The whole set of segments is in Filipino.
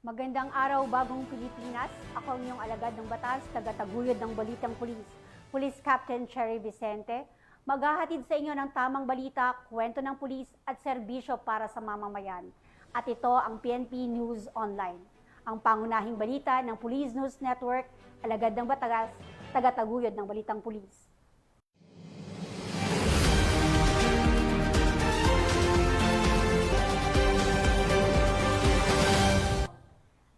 Magandang araw, Bagong Pilipinas. Ako ang inyong alagad ng batas, tagataguyod ng Balitang Pulis. Police Captain Cherry Vicente, maghahatid sa inyo ng tamang balita, kwento ng pulis at serbisyo para sa mamamayan. At ito ang PNP News Online. Ang pangunahing balita ng Police News Network, alagad ng batas, tagataguyod ng Balitang Pulis.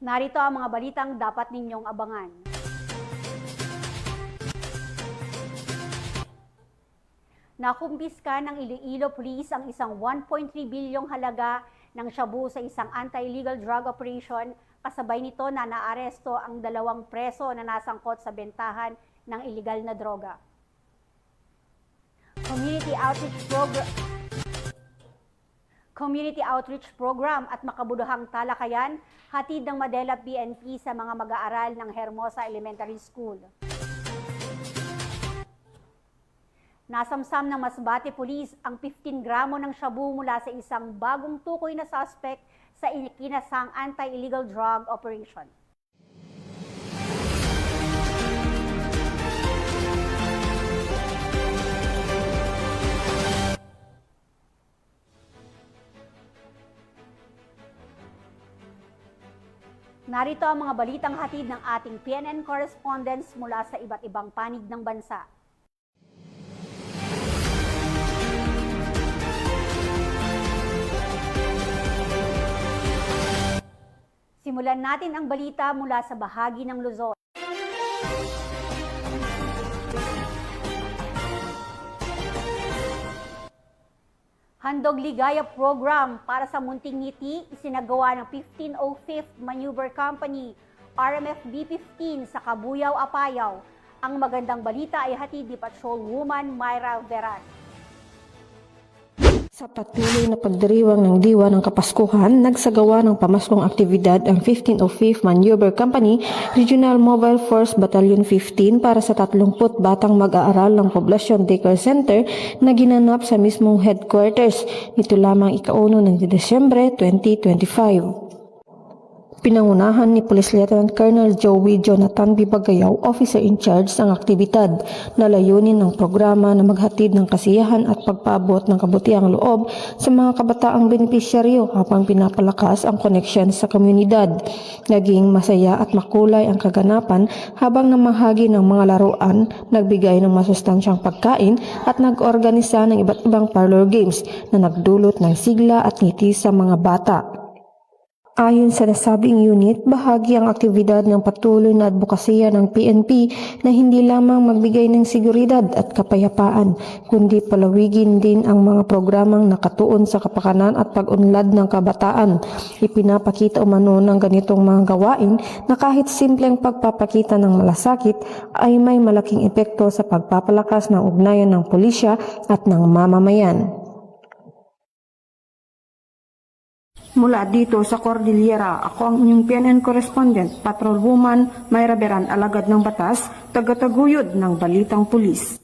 Narito ang mga balitang dapat ninyong abangan. Nakumpiska ng Iloilo Police ang isang 1.3 bilyong halaga ng shabu sa isang anti-illegal drug operation. Kasabay nito na naaresto ang 2 preso na nasangkot sa bentahan ng illegal na droga. Community Outreach Program at makabuluhang talakayan, hatid ng Madela PNP sa mga mag-aaral ng Hermosa Elementary School. Nasamsam ng Masbate Police ang 15 gramo ng shabu mula sa isang bagong tukoy na suspect sa ikinasang anti-illegal drug operation. Narito ang mga balitang hatid ng ating PNN correspondents mula sa iba't ibang panig ng bansa. Simulan natin ang balita mula sa bahagi ng Luzon. Handog Ligaya Program para sa Munting Ngiti isinagawa ng 1505th Maneuver Company, RMF B-15 sa Kabuyao, Apayao. Ang magandang balita ay hatid ni Patrolwoman Myra Veran. Sa patuloy na pagdiriwang ng Diwa ng Kapaskuhan, nagsagawa ng pamaskong aktibidad ang 1505th Maneuver Company, Regional Mobile Force Battalion 15 para sa 30 batang mag-aaral ng Poblasyon Daycare Center na ginanap sa mismong headquarters. Nito lamang ika-1 ng Desyembre 2025. Pinangunahan ni Police Lieutenant Colonel Joey Jonathan Bibagayaw, Officer in Charge ang aktibidad na layunin ng programa na maghatid ng kasiyahan at pagpaabot ng kabutiang loob sa mga kabataang benepisyaryo habang pinapalakas ang koneksyon sa komunidad. Naging masaya at makulay ang kaganapan habang namahagi ng mga laruan, nagbigay ng masustansyang pagkain at nag-organisa ng iba't ibang parlor games na nagdulot ng sigla at ngiti sa mga bata. Ayon sa nasabing unit, bahagi ang aktibidad ng patuloy na advokasya ng PNP na hindi lamang magbigay ng seguridad at kapayapaan, kundi palawigin din ang mga programang nakatuon sa kapakanan at pag-unlad ng kabataan. Ipinapakita umano ng ganitong mga gawain na kahit simpleng pagpapakita ng malasakit ay may malaking epekto sa pagpapalakas ng ugnayan ng pulisya at ng mamamayan. Mula dito sa Cordillera, ako ang inyong PNN correspondent, Patrolwoman Myra Veran, alagad ng batas, tagataguyod ng Balitang Pulis.